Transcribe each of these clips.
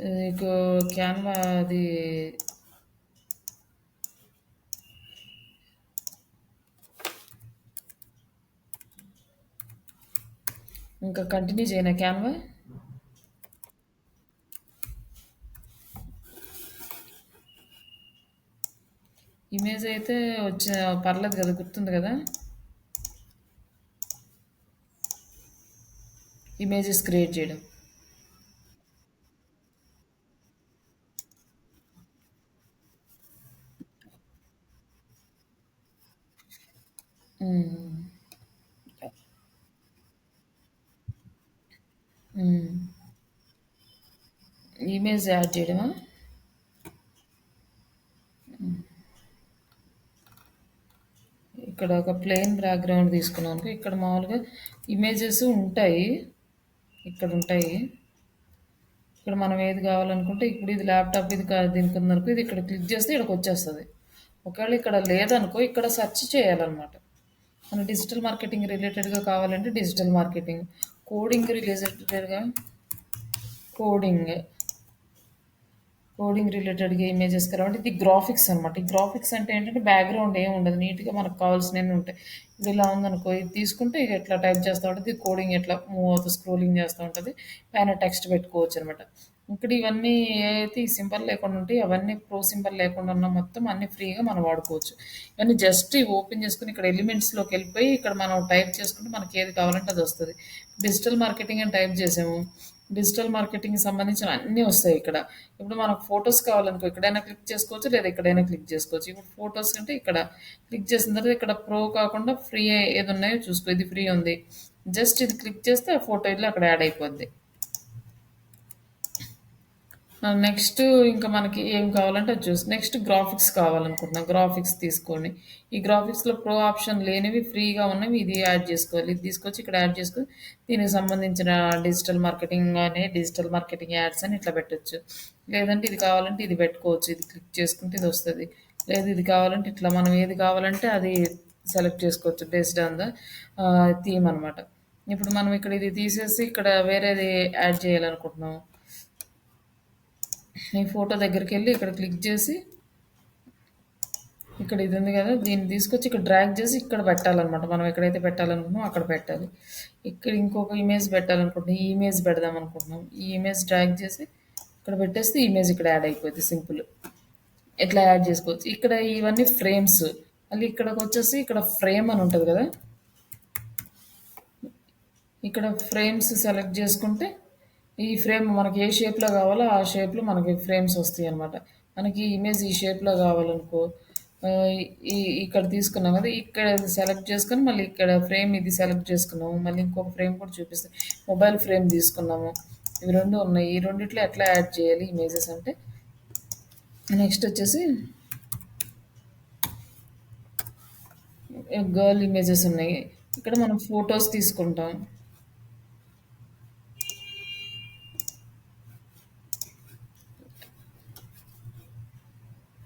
నీకు క్యాన్వా అది ఇంకా కంటిన్యూ చేయనా క్యాన్వా? ఇమేజ్ అయితే వచ్చిన పర్లేదు కదా, గుర్తుంది కదా. ఇమేజెస్ క్రియేట్ చేయడం. ఇమేజ్ యాడ్ చేయడమా? ఇక్కడ ఒక ప్లెయిన్ బ్యాక్గ్రౌండ్ తీసుకున్నాం అనుకో, ఇక్కడ మామూలుగా ఇమేజెస్ ఉంటాయి. ఇక్కడ ఉంటాయి. ఇక్కడ మనం ఏది కావాలనుకుంటే, ఇప్పుడు ఇది ల్యాప్టాప్ ఇది దీనికి ఉందనుకో, ఇది ఇక్కడ క్లిక్ చేస్తే ఇక్కడికి వచ్చేస్తుంది. ఒకవేళ ఇక్కడ లేదనుకో, ఇక్కడ సెర్చ్ చేయాలన్నమాట. మన డిజిటల్ మార్కెటింగ్ రిలేటెడ్గా కావాలంటే డిజిటల్ మార్కెటింగ్, కోడింగ్ రిలేటెడ్గా కోడింగ్, కోడింగ్ రిలేటెడ్గా ఇమేజెస్ కాబట్టి ఇది గ్రాఫిక్స్ అనమాట. ఈ గ్రాఫిక్స్ అంటే ఏంటంటే బ్యాక్గ్రౌండ్ ఏమి ఉండదు, నీట్గా మనకు కావాల్సినవి ఉంటాయి. ఇది ఇలా ఉందనుకో, ఇది తీసుకుంటే ఇక ఎట్లా టైప్ చేస్తూ ఉంటుంది, కోడింగ్ ఎట్లా మూవ్ అవుతూ స్క్రోలింగ్ చేస్తూ ఉంటుంది, పైన టెక్స్ట్ పెట్టుకోవచ్చు అనమాట. ఇక్కడ ఇవన్నీ ఏవైతే ఈ సింబల్ లేకుండా ఉంటాయి, అవన్నీ ప్రో సింబల్ లేకుండా ఉన్న మొత్తం అన్ని ఫ్రీగా మనం వాడుకోవచ్చు. ఇవన్నీ జస్ట్ ఇవి ఓపెన్ చేసుకుని ఇక్కడ ఎలిమెంట్స్లోకి వెళ్ళిపోయి ఇక్కడ మనం టైప్ చేసుకుంటే మనకి ఏది కావాలంటే అది వస్తుంది. డిజిటల్ మార్కెటింగ్ అని టైప్ చేసాము, డిజిటల్ మార్కెటింగ్‌కి సంబంధించిన అన్నీ వస్తాయి ఇక్కడ. ఇప్పుడు మనకు ఫోటోస్ కావాలనుకో, ఇక్కడైనా క్లిక్ చేసుకోవచ్చు, లేదా ఇక్కడైనా క్లిక్ చేసుకోవచ్చు. ఇప్పుడు ఫోటోస్ అంటే ఇక్కడ క్లిక్ చేసిన తర్వాత ఇక్కడ ప్రో కాకుండా ఫ్రీ ఏది ఉన్నాయో చూసుకో. ఇది ఫ్రీ ఉంది. జస్ట్ ఇది క్లిక్ చేస్తే ఆ ఫోటో ఇల్లు అక్కడ యాడ్ అయిపోద్ది. నెక్స్ట్ ఇంకా మనకి ఏం కావాలంటే అది చూసి నెక్స్ట్ గ్రాఫిక్స్ కావాలనుకుంటున్నాం. గ్రాఫిక్స్ తీసుకోండి. ఈ గ్రాఫిక్స్‌లో ప్రో ఆప్షన్ లేనివి ఫ్రీగా ఉన్నవి ఇది యాడ్ చేసుకోవాలి. ఇది తీసుకొచ్చి ఇక్కడ యాడ్ చేసుకొని దీనికి సంబంధించిన డిజిటల్ మార్కెటింగ్ అని, డిజిటల్ మార్కెటింగ్ యాడ్స్ అని ఇట్లా పెట్టొచ్చు. లేదంటే ఇది కావాలంటే ఇది పెట్టుకోవచ్చు. ఇది క్లిక్ చేసుకుంటే ఇది వస్తది. లేదు ఇది కావాలంటే ఇట్లా మనం ఏది కావాలంటే అది సెలెక్ట్ చేసుకోవచ్చు బేస్డ్ ఆన్ ద థీమ్ అనమాట. ఇప్పుడు మనం ఇక్కడ ఇది తీసేసి ఇక్కడ వేరేది యాడ్ చేయాలనుకుంటున్నాం. ఈ ఫోటో దగ్గరికి వెళ్ళి ఇక్కడ క్లిక్ చేసి ఇక్కడ ఇది ఉంది కదా, దీన్ని తీసుకొచ్చి ఇక్కడ డ్రాగ్ చేసి ఇక్కడ పెట్టాలన్నమాట. మనం ఎక్కడైతే పెట్టాలనుకుంటున్నామో అక్కడ పెట్టాలి. ఇక్కడ ఇంకొక ఇమేజ్ పెట్టాలనుకుంటున్నాం, ఈ ఇమేజ్ పెడదాం అనుకుంటున్నాం. ఈ ఇమేజ్ డ్రాగ్ చేసి ఇక్కడ పెట్టేస్తే ఈ ఇమేజ్ ఇక్కడ యాడ్ అయిపోద్ది. సింపుల్. ఎట్లా యాడ్ చేసుకోవచ్చు. ఇక్కడ ఇవన్నీ ఫ్రేమ్స్. మళ్ళీ ఇక్కడికి వచ్చేసి ఇక్కడ ఫ్రేమ్ అని ఉంటుంది కదా, ఇక్కడ ఫ్రేమ్స్ సెలెక్ట్ చేసుకుంటే ఈ ఫ్రేమ్ మనకి ఏ షేప్లో కావాలో ఆ షేప్లో మనకి ఫ్రేమ్స్ వస్తాయి అనమాట. మనకి ఇమేజ్ ఈ షేప్లో కావాలనుకో, ఆ, ఈ ఇక్కడ తీసుకున్నాం కదా, ఇక్కడ సెలెక్ట్ చేసుకొని మళ్ళీ ఇక్కడ ఫ్రేమ్ ఇది సెలెక్ట్ చేసుకున్నాము. మళ్ళీ ఇంకొక ఫ్రేమ్ కూడా చూపిస్తాయి. మొబైల్ ఫ్రేమ్ తీసుకున్నాము. ఇవి రెండు ఉన్నాయి. ఈ రెండిట్లో ఎట్లా యాడ్ చేయాలి ఇమేజెస్ అంటే, నెక్స్ట్ వచ్చేసి గర్ల్ ఇమేజెస్ ఉన్నాయి. ఇక్కడ మనం ఫొటోస్ తీసుకుంటాం.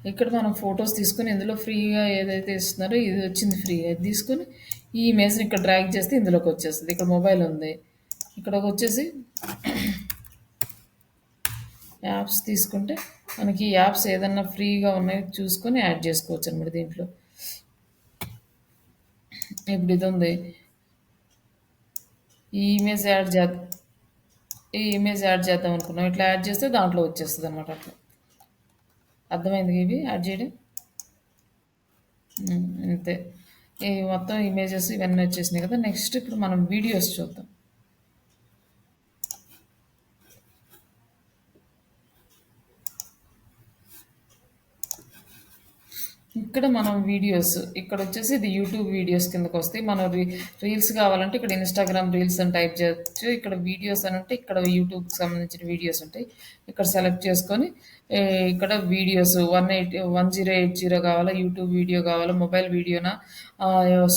ఇక్కడ మనం ఫొటోస్ తీసుకొని ఇందులో ఫ్రీగా ఏదైతే ఇస్తున్నారో ఇది వచ్చింది ఫ్రీగా, ఇది తీసుకొని ఈ ఇమేజ్ని ఇక్కడ డ్రాగ్ చేస్తే ఇందులోకి వచ్చేస్తుంది. ఇక్కడ మొబైల్ ఉంది. ఇక్కడికి వచ్చేసి యాప్స్ తీసుకుంటే మనకి ఈ యాప్స్ ఏదన్నా ఫ్రీగా ఉన్నాయి చూసుకొని యాడ్ చేసుకోవచ్చు అనమాట దీంట్లో. ఇప్పుడు ఇది ఉంది. ఈ ఇమేజ్ యాడ్ చేద్దాం, ఈ ఇమేజ్ యాడ్ చేద్దాం అనుకున్నాం. ఇట్లా యాడ్ చేస్తే దాంట్లో వచ్చేస్తుంది అనమాట. అట్లా అర్థమైంది ఇవి యాడ్ చేయడం. అంతే. ఈ మొత్తం ఇమేజెస్ ఇవన్నీ వచ్చేసినాయి కదా. నెక్స్ట్ ఇప్పుడు మనం వీడియోస్ చూద్దాం. ఇక్కడ మనం వీడియోస్ ఇక్కడ వచ్చేసి ఇది యూట్యూబ్ వీడియోస్ కిందకి వస్తాయి. మనం రీల్స్ కావాలంటే ఇక్కడ ఇన్స్టాగ్రామ్ రీల్స్ అని టైప్ చేయొచ్చు. ఇక్కడ వీడియోస్ అని అంటే ఇక్కడ యూట్యూబ్కి సంబంధించిన వీడియోస్ ఉంటాయి. ఇక్కడ సెలెక్ట్ చేసుకొని ఇక్కడ వీడియోస్ 1080 కావాలా, యూట్యూబ్ వీడియో కావాలా, మొబైల్ వీడియోనా,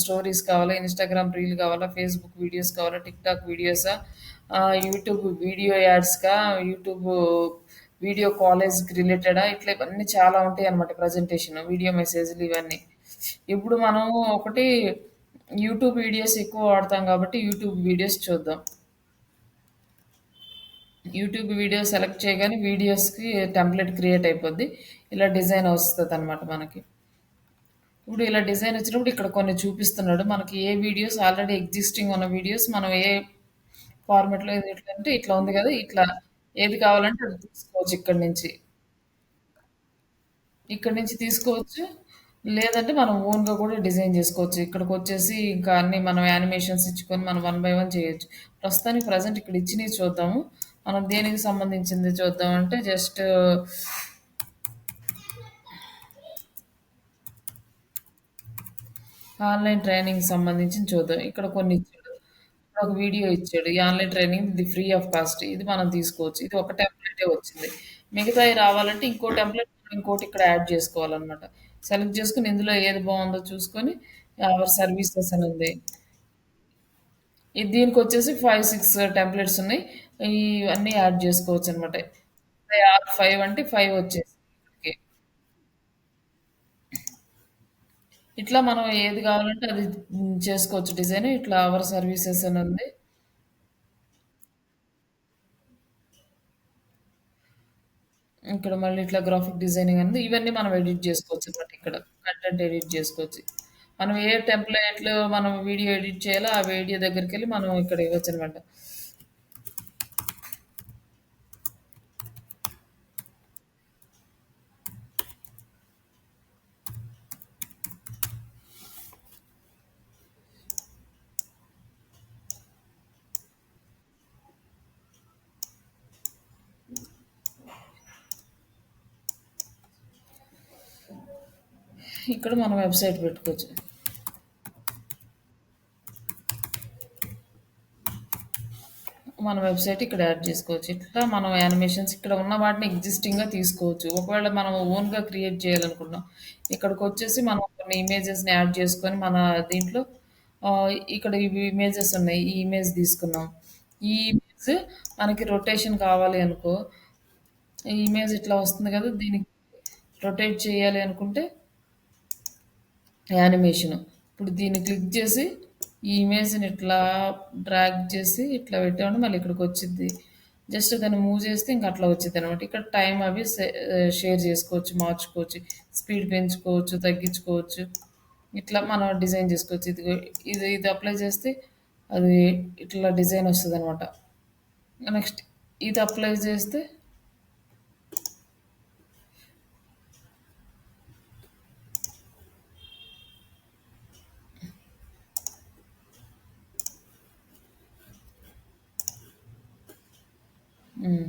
స్టోరీస్ కావాలా, ఇన్స్టాగ్రామ్ రీల్ కావాలా, ఫేస్బుక్ వీడియోస్ కావాలా, టిక్టాక్ వీడియోసా, యూట్యూబ్ వీడియో యాడ్స్కా, యూట్యూబ్ వీడియో కాలేజ్కి రిలేటెడా, ఇట్లా ఇవన్నీ చాలా ఉంటాయి అనమాట. ప్రజెంటేషన్ వీడియో మెసేజ్లు ఇవన్నీ. ఇప్పుడు మనం ఒకటి యూట్యూబ్ వీడియోస్ ఎక్కువ వాడతాం కాబట్టి యూట్యూబ్ వీడియోస్ చూద్దాం. యూట్యూబ్ వీడియో సెలెక్ట్ చేయగానే వీడియోస్‌కి టెంప్లేట్ క్రియేట్ అయిపోద్ది. ఇలా డిజైన్ వస్తదనమాట మనకి. ఇప్పుడు ఇలా డిజైన్ వచ్చినప్పుడు ఇక్కడ కొన్ని చూపిస్తున్నాడు. మనకి ఏ వీడియోస్ ఆల్రెడీ ఎగ్జిస్టింగ్ ఉన్న వీడియోస్ మనం ఏ ఫార్మాట్‌లో ఎట్లంటే ఇట్లా ఉంది గదా! ఇట్లా ఏది కావాలంటే అది తీసుకోవచ్చు ఇక్కడి నుంచి. ఇక్కడి నుంచి తీసుకోవచ్చు. లేదంటే మనం ఓన్‌గా కూడా డిజైన్ జేసుకోవచ్చు. ఇక్కడికొచ్చేసి ఇంకా అన్నీ మనం యానిమేషన్స్ ఇచ్చుకొని మనం వన్ బై వన్ చేయొచ్చు. ప్రస్తుతానికి ప్రెజెంట్ ఇక్కడ ఇచ్చినయి చూద్దాము. మనం దేనికి సంబంధించింది చూద్దామంటే జస్ట్ ఆన్‌లైన్ ట్రైనింగ్‌కి సంబంధించింది చూద్దాం. ఇక్కడ కొన్ని ఇచ్చాడు. ఇక్కడ ఒక వీడియో ఇచ్చాడు. ఈ ఆన్‌లైన్ ట్రైనింగ్ ఇది ఫ్రీ ఆఫ్ కాస్ట్. ఇది మనం తీసుకోవచ్చు. ఇది ఒక టెంప్లేటే వచ్చింది. మిగతాయి రావాలంటే ఇంకో టెంప్లేట్ మనం ఇంకోటి ఇక్కడ యాడ్ చేసుకోవాలనమాట. సెలెక్ట్ చేసుకొని ఇందులో ఏది బావుందో చూసుకొని అవర్ సర్వీసెస్ అని ఉంది. దీనికొచ్చేసి 5, 6 టెంప్లేట్స్ ఉన్నాయి. ఇవన్నీ యాడ్ చేసుకోవచ్చనమాట. ఆర్ 5 అంటే 5 వచ్చేసింది ఇక్కడికి. ఇట్లా మనం ఏది కావాలంటే అది చేసుకోవచ్చు డిజైన్. ఇట్లా అవర్ సర్వీసెస్ అని ఉంది. ఇక్కడ మళ్ళీ ఇట్లా గ్రాఫిక్ డిజైనింగ్ ఉంది. ఇవన్నీ మనం ఎడిట్ చేసుకోవచ్చనమాట ఇక్కడ. కంటెంట్ ఎడిట్ చేసుకోవచ్చు. మనం ఏ టెంప్లేట్‌లో మనం వీడియో ఎడిట్ చేయాలో ఆ వీడియో దగ్గరికెళ్ళి మనం ఇక్కడ ఇవ్వచ్చనమాట. ఇక్కడ మనం వెబ్‌సైట్ పెట్టుకోవచ్చు. మన వెబ్‌సైట్ ఇక్కడ యాడ్ చేసుకోవచ్చు. ఇట్లా మనం యానిమేషన్స్ ఇక్కడ ఉన్న వాటిని ఎగ్జిస్టింగ్‌గా తీసుకోవచ్చు. ఒకవేళ మనం ఓన్‌గా క్రియేట్ చేయాలనుకున్నాం. ఇక్కడికొచ్చేసి మనం కొన్ని ఇమేజెస్‌ని యాడ్ చేసుకొని మన దీంట్లో ఇక్కడ ఇవి ఇమేజెస్ ఉన్నాయి. ఈ ఇమేజ్ తీసుకున్నాం. ఈ ఇమేజ్ మనకి రొటేషన్ కావాలి అనుకో, ఈ ఇమేజ్ ఇట్లా వస్తుంది కదా! దీనికి రొటేట్ చేయాలి అనుకుంటే యానిమేషన్. ఇప్పుడు దీన్ని క్లిక్ చేసి ఈ ఇమేజ్‌ని ఇట్లా డ్రాగ్ చేసి ఇట్లా పెట్టామంటే మళ్ళీ ఇక్కడికొచ్చిద్ది. జస్ట్ దాన్ని మూవ్ చేస్తే ఇంక అట్లా వచ్చిద్దనమాట. ఇక్కడ టైం అవి షేర్ చేసుకోవచ్చు, మార్చుకోవచ్చు. స్పీడ్ పెంచుకోవచ్చు, తగ్గించుకోవచ్చు. ఇట్లా మనం డిజైన్ చేసుకోవచ్చు. ఇదిగో ఇది అప్లై చేస్తే అది ఇట్లా డిజైన్ వస్తదనమాట. నెక్స్ట్ ఇది అప్లై చేస్తే హ్మ్.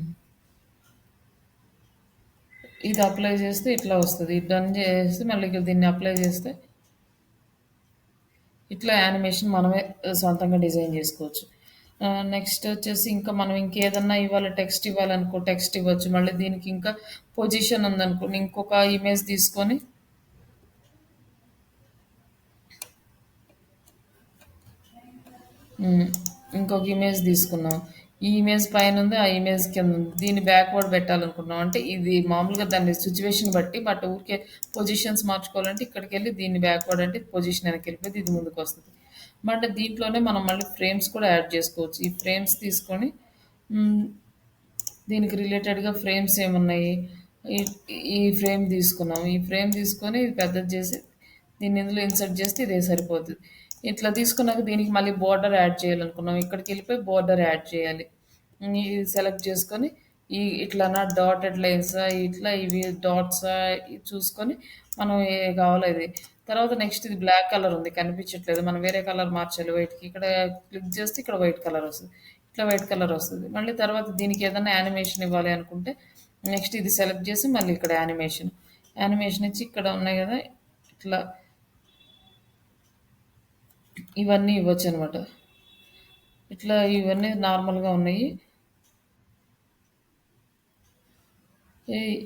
ఇది అప్లై చేస్తే ఇట్లా వస్తది. ఇది డన్ చేసి మళ్ళీ ఇక దీన్ని అప్లై చేస్తే ఇట్లా యానిమేషన్ మనమే సొంతంగా డిజైన్ జేసుకోవచ్చు. నెక్స్ట్ వచ్చేసి ఇంకా మనం ఇంకేదన్నా ఇవ్వాలి టెక్స్ట్ ఇవ్వాలనుకో టెక్స్ట్ ఇవ్వచ్చు. మళ్ళీ దీనికి ఇంకా పొజిషన్ ఉందనుకోండి ఇంకొక ఇమేజ్ తీసుకొని హ్మ్. ఇంకొక ఇమేజ్ తీసుకున్నాం. ఈ ఇమేజ్ పైనుంది. ఆ ఇమేజ్ కిందుంది. దీన్ని బ్యాక్‌వర్డ్ పెట్టాలనుకున్నాం. అంటే ఇది మామూలుగా దాన్ని సిట్యుయేషన్ బట్టి బట్ ఊరికే పొజిషన్స్ మార్చుకోవాలంటే ఇక్కడికెళ్ళి దీన్ని బ్యాక్‌వర్డ్ అంటే పొజిషన్ వెనక్కెళ్ళిపోద్ది. ఇది ముందుకొస్తది. బట్ దీంట్లోనే మనం మళ్ళీ ఫ్రేమ్స్ కూడా యాడ్ చేసుకోవచ్చు. ఈ ఫ్రేమ్స్ తీసుకొని హ్మ్. దీనికి రిలేటెడ్‌గా ఫ్రేమ్స్ ఏమున్నాయి? ఈ ఈ ఫ్రేమ్ తీసుకున్నాం. ఈ ఫ్రేమ్ తీసుకొని ఇది పెద్దది చేసి దీన్ని ఇందులో ఇన్సర్ట్ చేస్తే ఇదే సరిపోద్ది. ఇట్లా తీసుకున్నాక దీనికి మళ్ళీ బోర్డర్ యాడ్ చేయాలనుకున్నాం. ఇక్కడికెళ్ళిపోయి బోర్డర్ యాడ్ చేయాలి. ఇది సెలెక్ట్ చేసుకొని ఇట్లానా డాటెడ్ లైన్సా ఇట్లా ఇవి డాట్సా ఇది చూసుకొని మనం ఏ కావాలో ఇది. తర్వాత నెక్స్ట్ ఇది బ్లాక్ కలర్ ఉంది కనిపించట్లేదు. మనం వేరే కలర్ మార్చాలి వైట్‌కి. ఇక్కడ క్లిక్ చేస్తే ఇక్కడ వైట్ కలర్ వస్తది. ఇట్లా వైట్ కలర్ వస్తది. మళ్ళీ తర్వాత దీనికి ఏదైనా యానిమేషన్ ఇవ్వాలి అనుకుంటే నెక్స్ట్ ఇది సెలెక్ట్ చేసి మళ్ళీ ఇక్కడ యానిమేషన్. యానిమేషన్ ఇచ్చి ఇక్కడ ఉన్నాయి కదా! ఇట్లా ఇవన్నీ ఇవ్వచ్చనమాట. ఇట్లా ఇవన్నీ నార్మల్‌గా ఉన్నాయి.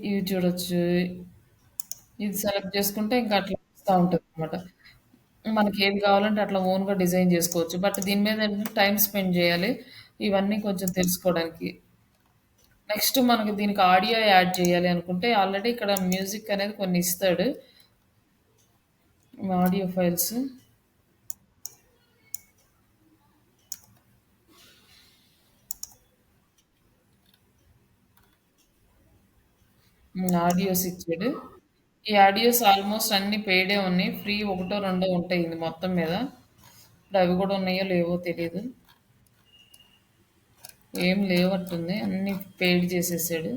ఇవి చూడొచ్చు. ఇది సెలెక్ట్ చేసుకుంటే ఇంకా అట్లా వస్తా ఉంటదనమాట. మనకి ఏది కావాలంటే అట్లా ఓన్‌గా డిజైన్ చేసుకోవచ్చు. బట్ దీని మీద ఏంటంటే టైమ్ స్పెండ్ చేయాలి. ఇవన్నీ కొంచెం తెలుసుకోవడానికి. నెక్స్ట్ మనకి దీనికి ఆడియో యాడ్ చేయాలి అనుకుంటే ఆల్రెడీ ఇక్కడ మ్యూజిక్ అనేది కొన్ని ఇస్తాడు. Audio files. ఆడియోస్ ఇచ్చాడు. ఈ ఆడియోస్ ఆల్మోస్ట్ అన్ని పెయిడే ఉన్నాయి. ఫ్రీ ఒకటో రెండో ఉంటాయి ఇది మొత్తం మీద. ఇప్పుడు అవి కూడా ఉన్నాయో లేవో తెలీదు. ఏం లేవట్టుంది. అన్ని పెయిడ్ చేసేసాడు.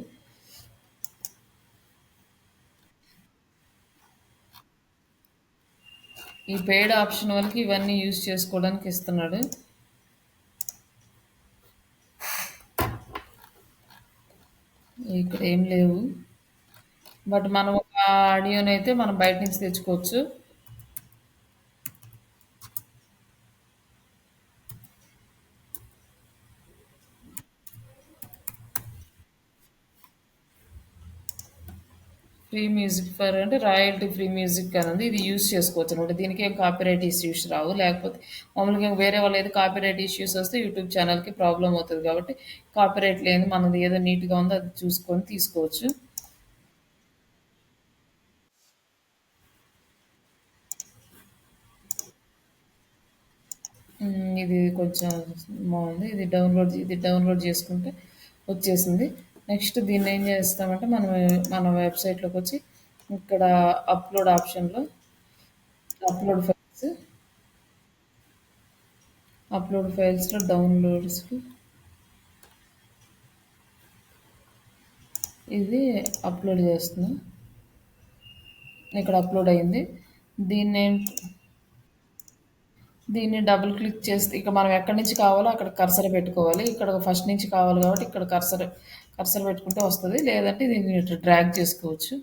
ఈ పెయిడ్ ఆప్షన్ వాళ్ళకి ఇవన్నీ యూజ్ చేసుకోవడానికి ఇస్తున్నాడు. ఇక్కడ ఏం లేవు. బట్ మనం ఒక ఆడియోనైతే మనం బయట నుంచి తెచ్చుకోవచ్చు. ఫ్రీ మ్యూజిక్ ఫర్ అంటే రాయల్టీ ఫ్రీ మ్యూజిక్ అనేది ఇది యూస్ చేసుకోవచ్చు అనమాట. దీనికి ఏం కాపీరైట్ ఇష్యూస్ రావు. లేకపోతే మామూలుగా వేరే వాళ్ళు ఏదో కాపీరైట్ ఇష్యూస్ వస్తే యూట్యూబ్ ఛానల్కి ప్రాబ్లం అవుతుంది కాబట్టి కాపీరైట్ లేని మనది ఏదో నీట్గా ఉందో అది చూసుకొని తీసుకోవచ్చు. ఇది కొంచెం బాగుంది. ఇది డౌన్లోడ్ చేసుకుంటే వచ్చేసింది. నెక్స్ట్ దీన్ని ఏం చేస్తామంటే మనం మన వెబ్సైట్లోకి వచ్చి ఇక్కడ అప్లోడ్ ఆప్షన్లో అప్లోడ్ ఫైల్స్లో డౌన్లోడ్స్కి ఇది అప్లోడ్ చేస్తున్నా. ఇక్కడ అప్లోడ్ అయింది. దీన్ని దీన్ని డబుల్ క్లిక్ చేస్తే ఇక మనం ఎక్కడి నుంచి కావాలో అక్కడ కర్సర్ పెట్టుకోవాలి. ఇక్కడ ఫస్ట్ నుంచి కావాలి కాబట్టి ఇక్కడ కర్సర్ పెట్టుకుంటే వస్తుంది. లేదంటే దీన్ని ఇట్లా డ్రాగ్ చేసుకోవచ్చు.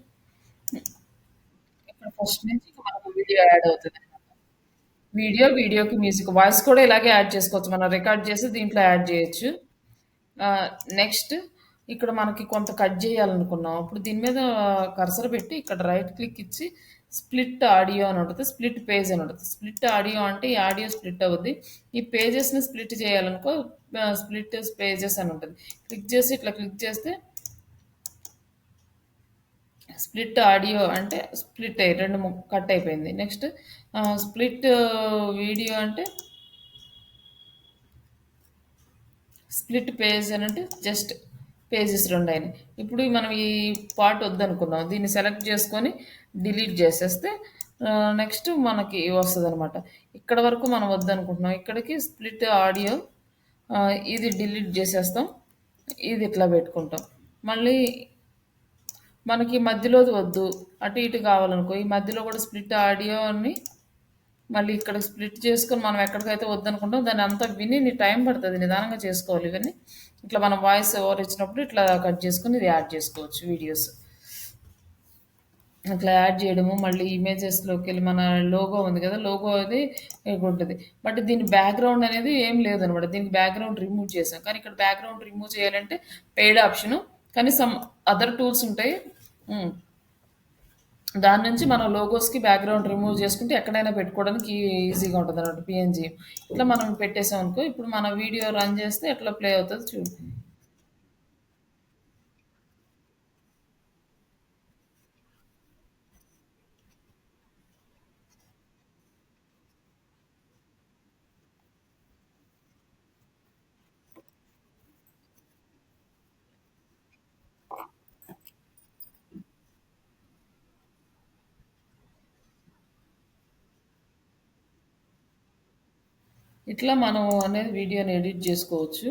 ఇక్కడ ఫస్ట్ నుంచి ఇక మనకు వీడియో యాడ్ అవుతుంది. వీడియోకి మ్యూజిక్, వాయిస్ కూడా ఇలాగే యాడ్ చేసుకోవచ్చు. మనం రికార్డ్ చేసి దీంట్లో యాడ్ చేయొచ్చు. నెక్స్ట్ ఇక్కడ మనకి కొంత కట్ చేయాలనుకున్నాం. అప్పుడు దీని మీద కర్సర్ పెట్టి ఇక్కడ రైట్ క్లిక్ ఇచ్చి స్ప్లిట్ ఆడియో అని ఉంటుంది. స్ప్లిట్ పేజ్ అని ఉంటుంది. స్ప్లిట్ ఆడియో అంటే ఈ ఆడియో స్ప్లిట్ అవుద్ది. ఈ పేజెస్ని స్ప్లిట్ చేయాలనుకో స్ప్లిట్ పేజెస్ అని ఉంటుంది. క్లిక్ చేసి ఇట్లా క్లిక్ చేస్తే స్ప్లిట్ ఆడియో అంటే స్ప్లిట్ అయ్యి రెండు కట్ అయిపోయింది. నెక్స్ట్ స్ప్లిట్ వీడియో అంటే స్ప్లిట్ పేజ్ అని అంటే జస్ట్ పేజెస్ రెండు అయినాయి. ఇప్పుడు మనం ఈ పార్ట్ వద్దనుకున్నాం. దీన్ని సెలెక్ట్ చేసుకొని డిలీట్ చేసేస్తే నెక్స్ట్ మనకి వస్తుంది అనమాట. ఇక్కడ వరకు మనం వద్దనుకుంటున్నాం. ఇక్కడికి స్ప్లిట్ ఆడియో ఇది డిలీట్ చేసేస్తాం. ఇది ఇట్లా పెట్టుకుంటాం. మళ్ళీ మనకి మధ్యలోది వద్దు, అటు ఇటు కావాలనుకో ఈ మధ్యలో కూడా స్ప్లిట్ ఆడియోని మళ్ళీ ఇక్కడ స్ప్లిట్ చేసుకొని మనం ఎక్కడికైతే వద్దనుకుంటాం దాన్ని అంతా విని నీ టైం పడుతుంది. నిదానంగా చేసుకోవాలి ఇవన్నీ. ఇట్లా మనం వాయిస్ ఓవర్ ఇచ్చినప్పుడు ఇట్లా కట్ చేసుకొని ఇది యాడ్ చేసుకోవచ్చు వీడియోస్. అట్లా యాడ్ చేయడము, మళ్ళీ ఇమేజెస్లోకి వెళ్ళి మన లోగో ఉంది కదా, లోగో అది ఉంటుంది. బట్ దీని బ్యాక్గ్రౌండ్ అనేది ఏం లేదనమాట. దీనికి బ్యాక్గ్రౌండ్ రిమూవ్ చేసాం. కానీ ఇక్కడ బ్యాక్గ్రౌండ్ రిమూవ్ చేయాలంటే పెయిడ్ ఆప్షను. కానీ సమ్ అదర్ టూల్స్ ఉంటాయి. ఉమ్. దాని నుంచి మనం లోగోస్కి బ్యాక్గ్రౌండ్ రిమూవ్ చేసుకుంటే ఎక్కడైనా పెట్టుకోవడానికి ఈజీగా ఉంటుంది అన్నమాట. పిఎన్జీ ఇట్లా మనం పెట్టేసాం అనుకో, ఇప్పుడు మన వీడియో రన్ చేస్తే ఎట్లా ప్లే అవుతుంది చూడు. ఇట్లా మనం అనేది వీడియోని ఎడిట్ చేసుకోవచ్చు.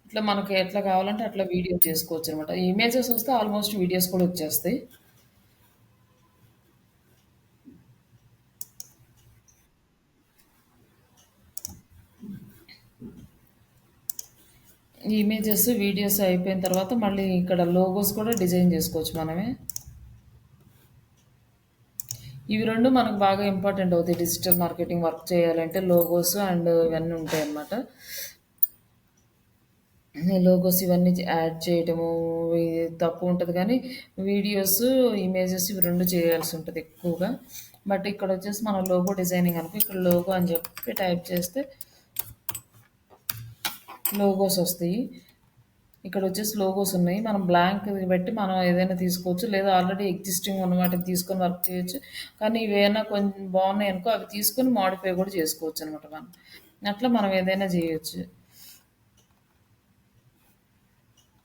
ఇట్లా మనకి ఎట్లా కావాలంటే అట్లా వీడియో చేసుకోవచ్చు అనమాట. ఇమేజెస్ వస్తే ఆల్మోస్ట్ వీడియోస్ కూడా వచ్చేస్తాయి. ఈ ఇమేజెస్ వీడియోస్ అయిపోయిన తర్వాత మళ్ళీ ఇక్కడ లోగోస్ కూడా డిజైన్ చేసుకోవచ్చు మనమే. ఇవి రెండు మనకు బాగా ఇంపార్టెంట్ అవుతాయి. డిజిటల్ మార్కెటింగ్ వర్క్ చేయాలంటే లోగోస్ అండ్ ఇవన్నీ ఉంటాయి అన్నమాట. ఈ లోగోస్ ఇవన్నీ యాడ్ చేయటము ఇది తప్పు ఉంటుంది. కానీ వీడియోస్, ఇమేజెస్ ఇవి రెండు చేయాల్సి ఉంటుంది ఎక్కువగా. బట్ ఇక్కడ వచ్చేసి మనం లోగో డిజైనింగ్ అనుకో, ఇక్కడ లోగో అని చెప్పి టైప్ చేస్తే లోగోస్ వస్తాయి. ఇక్కడ వచ్చేసి లోగోస్ ఉన్నాయి. మనం బ్లాంక్ బట్టి మనం ఏదైనా తీసుకోవచ్చు, లేదా ఆల్రెడీ ఎగ్జిస్టింగ్ ఉన్న వాటిని తీసుకొని వర్క్ చేయొచ్చు. కానీ ఇవేమైనా కొంచెం బాగున్నాయి అనుకో అవి తీసుకొని మాడిఫై కూడా చేసుకోవచ్చు అనమాట మనం. అట్లా మనం ఏదైనా చేయొచ్చు.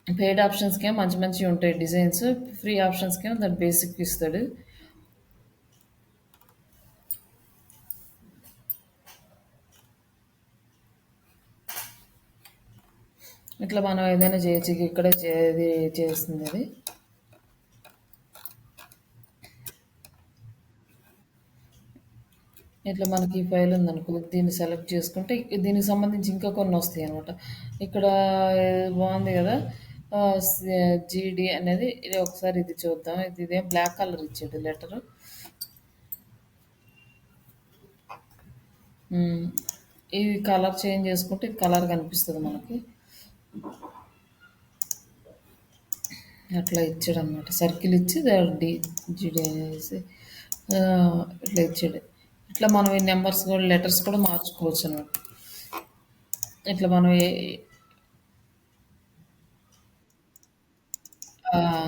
పెయిడ్ ఆప్షన్స్‌కేమో మంచి మంచివి ఉంటాయి డిజైన్స్. ఫ్రీ ఆప్షన్స్‌కేమో దాని బేసిక్ ఇస్తాడు. ఇట్లా మనం ఏదైనా చేయొచ్చు. ఇక ఇక్కడే ఇది చేస్తుంది అది. ఇట్లా మనకి ఈ ఫైల్ ఉందనుకో, దీన్ని సెలెక్ట్ చేసుకుంటే దీనికి సంబంధించి ఇంకా కొన్ని వస్తాయి అనమాట. ఇక్కడ బాగుంది కదా! జీడీ అనేది ఇది ఒకసారి ఇది చూద్దాం. ఇదేం బ్లాక్ కలర్ ఇచ్చాడు లెటరు. ఇది కలర్ చేంజ్ చేసుకుంటే ఇది కలర్ కనిపిస్తుంది మనకి. అట్లా ఇచ్చాడు అనమాట. సర్కిల్ ఇచ్చి డి జీడీ అనేసి ఆ, ఇట్లా ఇచ్చాడు. ఇట్లా మనం ఈ నెంబర్స్ కూడా లెటర్స్ కూడా మార్చుకోవచ్చు అనమాట. ఇట్లా మనం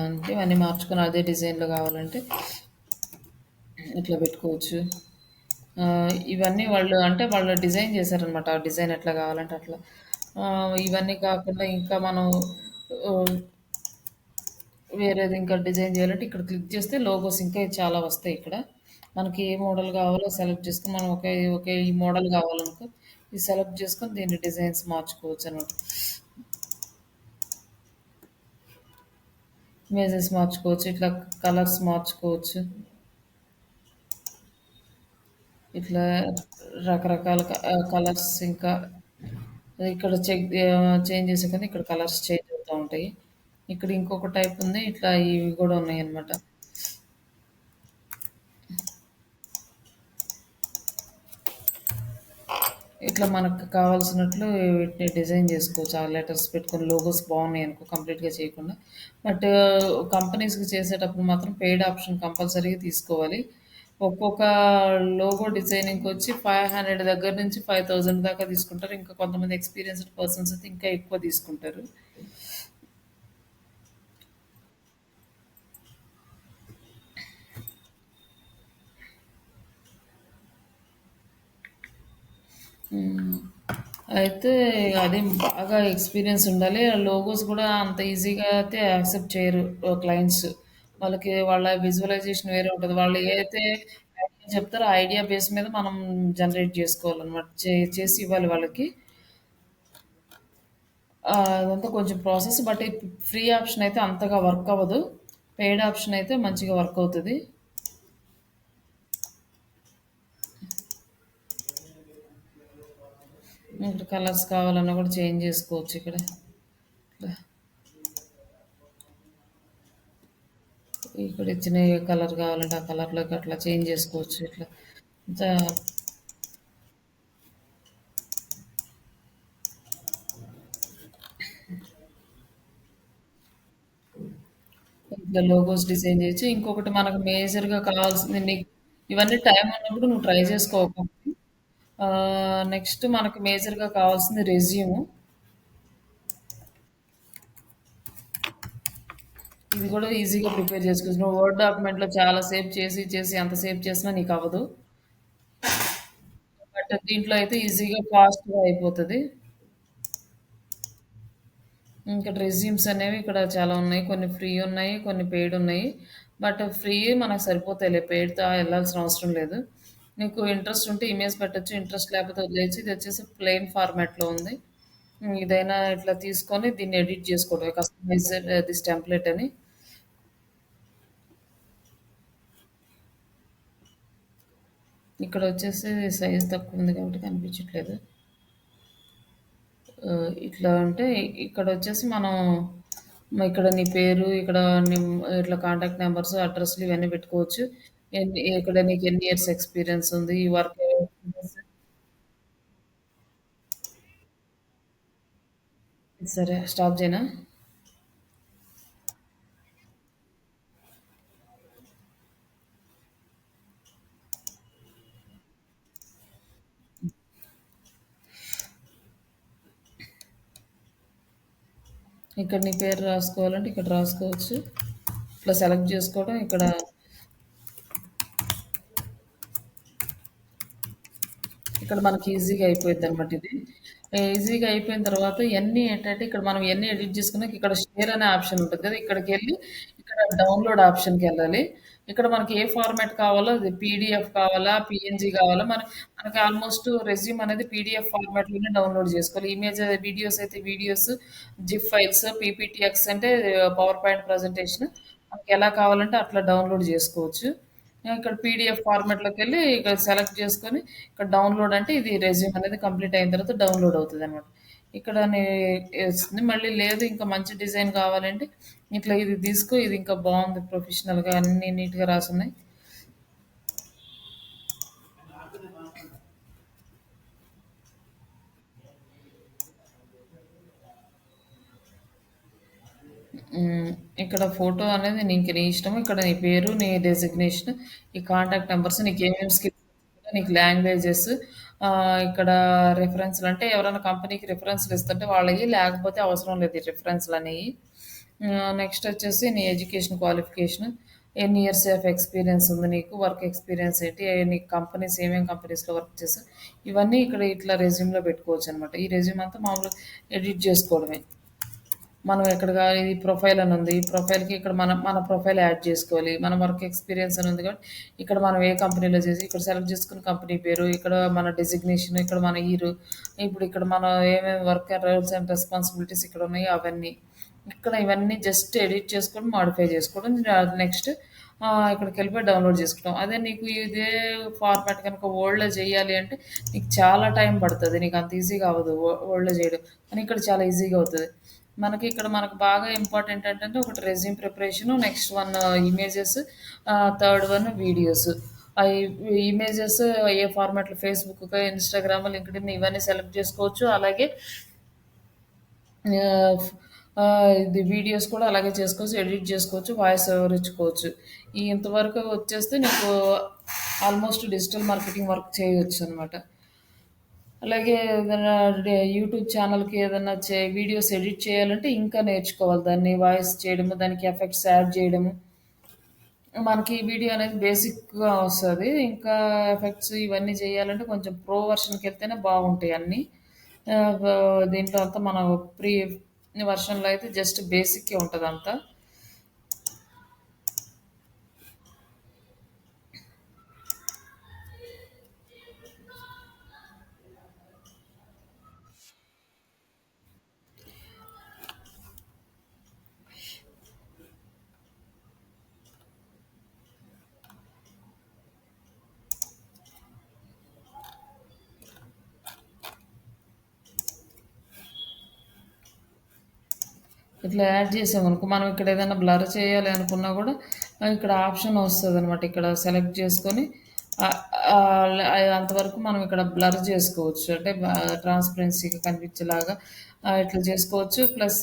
అంటే ఇవన్నీ మార్చుకొని అదే డిజైన్లో కావాలంటే ఇట్లా పెట్టుకోవచ్చు. ఇవన్నీ వాళ్ళు అంటే వాళ్ళు డిజైన్ చేశారనమాట. ఆ డిజైన్ ఎట్లా కావాలంటే అట్లా. ఇవన్నీ కాకుండా ఇంకా మనం ఆ, వేరేది ఇంకా డిజైన్ చేయాలంటే ఇక్కడ క్లిక్ చేస్తే లోగోస్ ఇంకా చాలా వస్తాయి ఇక్కడ. మనకి ఏ మోడల్ కావాలో సెలెక్ట్ చేసుకొని మనం ఒకే ఒకే ఈ మోడల్ కావాలనుకో ఇది సెలెక్ట్ చేసుకొని దీన్ని డిజైన్స్ మార్చుకోవచ్చు అనమాట. ఇమేజెస్ మార్చుకోవచ్చు. ఇట్లా కలర్స్ మార్చుకోవచ్చు. ఇట్లా రకరకాల కలర్స్ ఇంకా ఇక్కడ చేంజ్ చేసే కదా ఇక్కడ కలర్స్ చేంజ్ అవుతూ ఉంటాయి. ఇక్కడ ఇంకొక టైప్ ఉంది. ఇట్లా ఇవి కూడా ఉన్నాయి అన్నమాట. ఇట్లా మనకు కావాల్సినట్లు వీటిని డిజైన్ చేసుకోవచ్చు. ఆ లెటర్స్ పెట్టుకొని లోగోస్ బాగున్నాయి అనుకో కంప్లీట్‌గా చేయకుండా. బట్ కంపెనీస్‌కి చేసేటప్పుడు మాత్రం పెయిడ్ ఆప్షన్ కంపల్సరీగా తీసుకోవాలి. ఒక్కొక్క లోగో డిజైనింగ్‌కొచ్చి 500 దగ్గర నుంచి 5000 దాకా తీసుకుంటారు. ఇంకా కొంతమంది ఎక్స్‌పీరియన్స్‌డ్ పర్సన్స్ అయితే ఇంకా ఎక్కువ తీసుకుంటారు. అయితే అది బాగా ఎక్స్‌పీరియన్స్ ఉండాలి. ఆ లోగోస్ కూడా అంత ఈజీగా అయితే యాక్సెప్ట్ చేయరు క్లయింట్స్. వాళ్ళకి వాళ్ళ విజువలైజేషన్ వేరే ఉంటది. వాళ్ళు ఏదైతే ఐడియా చెప్తారో ఆ ఐడియా బేస్ మీద మనం జనరేట్ చేసుకోవాలనమాట. చేసి ఇవ్వాలి వాళ్ళకి. అదంతా కొంచెం ప్రాసెస్. బట్ ఈ ఫ్రీ ఆప్షన్ అయితే అంతగా వర్క్ అవ్వదు. పెయిడ్ ఆప్షన్ అయితే మంచిగా వర్క్ అవుతది. ఇక్కడ కలర్స్ కావాలన్నా కూడా చేంజ్ చేసుకోవచ్చు ఇక్కడ. ఇట్లా ఇక్కడ ఇచ్చిన ఏ కలర్ కావాలంటే ఆ కలర్‌లోకి అట్లా చేంజ్ చేసుకోవచ్చు ఇట్లా. ఇంకా ఇట్లా లోగోస్ డిజైన్ చేయొచ్చు. ఇంకొకటి మనకు మేజర్‌గా కావాల్సింది ఇవన్నీ టైం ఉన్నప్పుడు నువ్వు ట్రై చేసుకో ఒకటి. నెక్స్ట్ మనకు మేజర్‌గా కావాల్సింది రెజ్యూమ్. ఇది కూడా ఈజీగా ప్రిపేర్ చేసుకోవచ్చు. నువ్వు వర్డ్ డాక్యుమెంట్‌లో చాలా సేవ్ చేసి, చేసి ఎంత సేవ్ చేసినా నీకు అవ్వదు. బట్ దీంట్లో అయితే ఈజీగా ఫాస్ట్‌గా అయిపోతది. ఇక్కడ రెజ్యూమ్స్ అనేవి ఇక్కడ చాలా ఉన్నాయి. కొన్ని ఫ్రీ ఉన్నాయి. కొన్ని పెయిడ్ ఉన్నాయి. బట్ ఫ్రీ మనకు సరిపోతాయిలే. పెయిడ్‌తో ఎళ్ళాల్సిన అవసరం లేదు. నీకు ఇంట్రెస్ట్ ఉంటే ఇమేజ్ పెట్టొచ్చు. ఇంట్రెస్ట్ లేకపోతే వదిలేయచ్చు. ఇది వచ్చేసి ప్లెయిన్ ఫార్మాట్‌లో ఉంది. ఇదైనా ఇట్లా తీసుకొని దీన్ని ఎడిట్ చేసుకోవడమే. కస్టమైజ్డ్ దిస్ టెంప్లేట్ అని. ఇక్కడ వచ్చేసి సైజ్ తక్కువ ఉంది కాబట్టి కనిపించట్లేదు. ఇట్లా అంటే ఇక్కడ వచ్చేసి మనం ఇక్కడ నీ పేరు, ఇక్కడ నీ ఇట్లా కాంటాక్ట్ నంబర్స్, అడ్రెస్‌లు ఇవన్నీ పెట్టుకోవచ్చు. ఇక్కడ నీకు ఎన్ని ఇయర్స్ ఎక్స్‌పీరియన్స్ ఉంది, ఈ వర్క్ సరే స్టాప్ చేయనా? ఇక్కడ నీ పేరు రాసుకోవాలంటే ఇక్కడ రాసుకోవచ్చు. ఇట్లా సెలెక్ట్ చేసుకోవడం ఇక్కడ ఇక్కడ మనకి ఈజీగా అయిపోయిద్దనమాట ఇది. ఈజీగా అయిపోయిన తర్వాత ఇయన్నీ ఏంటంటే ఇక్కడ మనం ఇయన్నీ ఎడిట్ చేసుకున్నాక ఇక్కడ షేర్ అనే ఆప్షన్ ఉంటది కదా! ఇక్కడికెళ్ళి ఇక్కడ డౌన్‌లోడ్ ఆప్షన్‌కెళ్ళాలి. ఇక్కడ మనకి ఏ ఫార్మాట్ కావాలో అది పీడీఎఫ్ కావాలా? పీఎన్‌జీ కావాలా? మనకి ఆల్‌మోస్ట్ రెజ్యూమ్ అనేది పీడీఎఫ్ ఫార్మాట్‌లోనే డౌన్‌లోడ్ చేసుకోవాలి. వీడియోస్ అయితే వీడియోస్, జిఫ్ ఫైల్స్, పీపీటీఎక్స్ అంటే పవర్ పాయింట్ ప్రజెంటేషన్ మనకెలా కావాలంటే అట్లా డౌన్‌లోడ్ చేసుకోవచ్చు. ఇక్కడ పీడీఎఫ్ ఫార్మాట్‌లోకెళ్ళి ఇక్కడ సెలెక్ట్ చేసుకొని, ఇక్కడ డౌన్‌లోడ్ అంటే ఇది రెజ్యూమ్ అనేది కంప్లీట్ అయిన తర్వాత డౌన్‌లోడ్ అవుతదనమాట. ఇక్కడ వస్తుంది. మళ్ళీ లేదు ఇంకా మంచి డిజైన్ కావాలంటే, ఇట్లా ఇది తీసుకో ఇది ఇంకా బాగుంది ప్రొఫెషనల్‌గా అన్నీ నీట్‌గా రాసున్నాయి. హ్మ్. ఇక్కడ ఫోటో అనేది నీ ఇష్టం. ఇక్కడ నీ పేరు, నీ డెసిగ్నేషన్, ఈ కాంటాక్ట్ నంబర్స్, నీకేమేమి స్కిల్స్ నీకు లాంగ్వేజెస్ ఇక్కడ రిఫరెన్స్‌లు అంటే ఎవరైనా కంపెనీకి రిఫరెన్స్‌లు ఇస్తుంటే వాళ్ళయి, లేకపోతే అవసరం లేదు ఈ రిఫరెన్స్‌లనేయి. నెక్స్ట్ వచ్చేసి నీ ఎడ్యుకేషన్ క్వాలిఫికేషన్, ఎన్ని ఇయర్స్ ఆఫ్ ఎక్స్‌పీరియన్స్ ఉంది నీకు, వర్క్ ఎక్స్‌పీరియన్స్ ఏంటి, నీకు కంపెనీస్ ఏమేమి కంపెనీస్‌లో వర్క్ చేసావు, ఇవన్నీ ఇక్కడ ఇట్లా రెజ్యూమ్‌లో పెట్టుకోవచ్చనమాట. ఈ రెజ్యూమ్ అంతా మామూలుగా ఎడిట్ చేసుకోవడమే. మనం ఈ ప్రొఫైల్ అని ఉంది. ఈ ప్రొఫైల్‌కి ఇక్కడ మన ప్రొఫైల్ యాడ్ చేసుకోవాలి. మన వర్క్ ఎక్స్‌పీరియన్స్ అని ఉంది కాబట్టి, ఇక్కడ మనం ఏ కంపెనీలో చేసి ఇక్కడ సెలెక్ట్ చేసుకున్న కంపెనీ పేరు, ఇక్కడ మన డెసిగ్నేషన్, ఇక్కడ మన ఇయర్, ఇప్పుడు ఇక్కడ మనం ఏమేమి వర్క్ రోల్స్ అండ్ రెస్పాన్సిబిలిటీస్ ఇక్కడ ఉన్నాయో అవన్నీ. ఇక్కడ ఇవన్నీ జస్ట్ ఎడిట్ చేసుకోవడం, మాడిఫై చేసుకోవడం. నెక్స్ట్ ఇక్కడికెళ్ళిపోయి డౌన్‌లోడ్ చేసుకుంటాం. అదే నీకు ఇదే ఫార్మాట్ కనుక వర్డ్‌లో చేయాలి అంటే, నీకు చాలా టైం పడతది. నీకు అంత ఈజీగా అవ్వదు వర్డ్‌లో చేయడం. కానీ ఇక్కడ చాలా ఈజీగా అవుతది. మనకు బాగా ఇంపార్టెంట్ ఏంటంటే ఒకటి resume preparation, next one images, third one videos. ఆ ఇమేజెస్ ఏ ఫార్మాట్‌లో ఫేస్‌బుక్, ఇన్‌స్టాగ్రామ్, లింక్డ్ఇన్ ఇవన్నీ సెలెక్ట్ చేసుకోవచ్చు. అలాగే ఆహ్, ఇది వీడియోస్ కూడా అలాగే చేసుకోవచ్చు. ఎడిట్ చేసుకోవచ్చు. వాయిస్ ఓవర్ ఇచ్చుకోవచ్చు. ఇంతవరకు వచ్చేస్తే నీకు ఆల్మోస్ట్ డిజిటల్ మార్కెటింగ్ వర్క్ చేయొచ్చనమాట. అలాగే ఏదైనా యూట్యూబ్ ఛానల్‌కి ఏదన్నా వీడియోస్ ఎడిట్ చేయాలంటే ఇంకా నేర్చుకోవాలి. దాన్ని వాయిస్ చేయడము, దానికి ఎఫెక్ట్స్ యాడ్ చేయడము. మనకి ఈ వీడియో అనేది బేసిక్‌గా వస్తది. ఇంకా ఎఫెక్ట్స్ ఇవన్నీ చేయాలంటే కొంచెం ప్రో వెర్షన్‌కెళ్తేనే బాగుంటాయి అన్నీ. దీంట్లో అంతా మన ప్రీ వెర్షన్‌లో అయితే జస్ట్ బేసిక్కే ఉంటదంతా. ఇట్లా యాడ్ చేసామనుకో, మనం ఇక్కడ ఏదైనా బ్లర్ చేయాలి అనుకున్నా కూడా ఇక్కడ ఆప్షన్ వస్తదనమాట. ఇక్కడ సెలెక్ట్ చేసుకొని ఆహ్, అంతవరకు మనం ఇక్కడ బ్లర్ చేసుకోవచ్చు. అంటే ట్రాన్స్‌పరెన్సీగా కనిపించేలాగా ఇట్లా చేసుకోవచ్చు. ప్లస్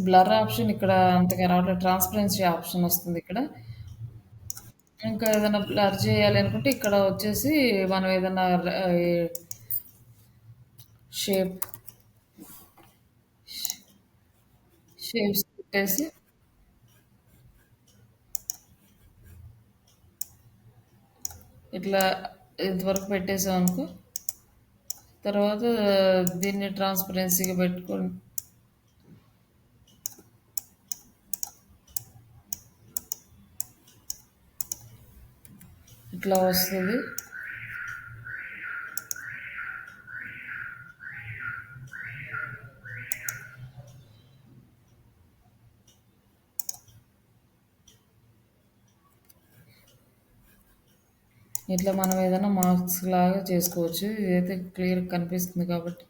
బ్లర్ ఆప్షన్ ఇక్కడ అంతగా రావట్లేదు. ట్రాన్స్‌పరెన్సీ ఆప్షన్ వస్తుంది ఇక్కడ. ఇంకా ఏదైనా బ్లర్ చేయాలి అనుకుంటే ఇక్కడ వచ్చేసి మనం ఏదైనా షేప్ షేప్స్ పెట్టేసి ఇట్లా ఇంతవరకు పెట్టేసామనుకో, తర్వాత దీన్ని ట్రాన్స్పరెన్సీగా పెట్టుకొని ఇట్లా వస్తది. ఇట్లా మనం ఏదైనా మార్క్స్ లాగా చేసుకోవచ్చు. ఇదైతే క్లియర్‌గా కనిపిస్తుంది కాబట్టి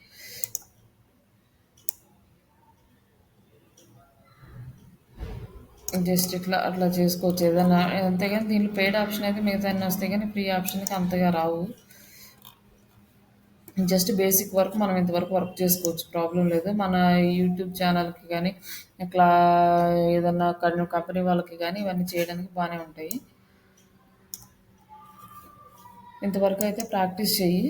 జస్ట్ ఇట్లా అట్లా చేసుకోవచ్చు ఏదైనా. అంతేగాని దీంట్లో పెయిడ్ ఆప్షన్ అయితే మిగతా అన్నీ వస్తాయి కానీ ఫ్రీ ఆప్షన్‌కి అంతగా రావు. జస్ట్ బేసిక్ వర్క్ మనం ఇంతవరకు వర్క్ చేసుకోవచ్చు. ప్రాబ్లమ్ లేదు. మన యూట్యూబ్ ఛానల్‌కి గానీ, ఇట్లా ఏదన్నా కంపెనీ వాళ్ళకి గానీ ఇవన్నీ చేయడానికి బానే ఉంటాయి. ఇంతవరకు అయితే ప్రాక్టీస్ చెయ్యి.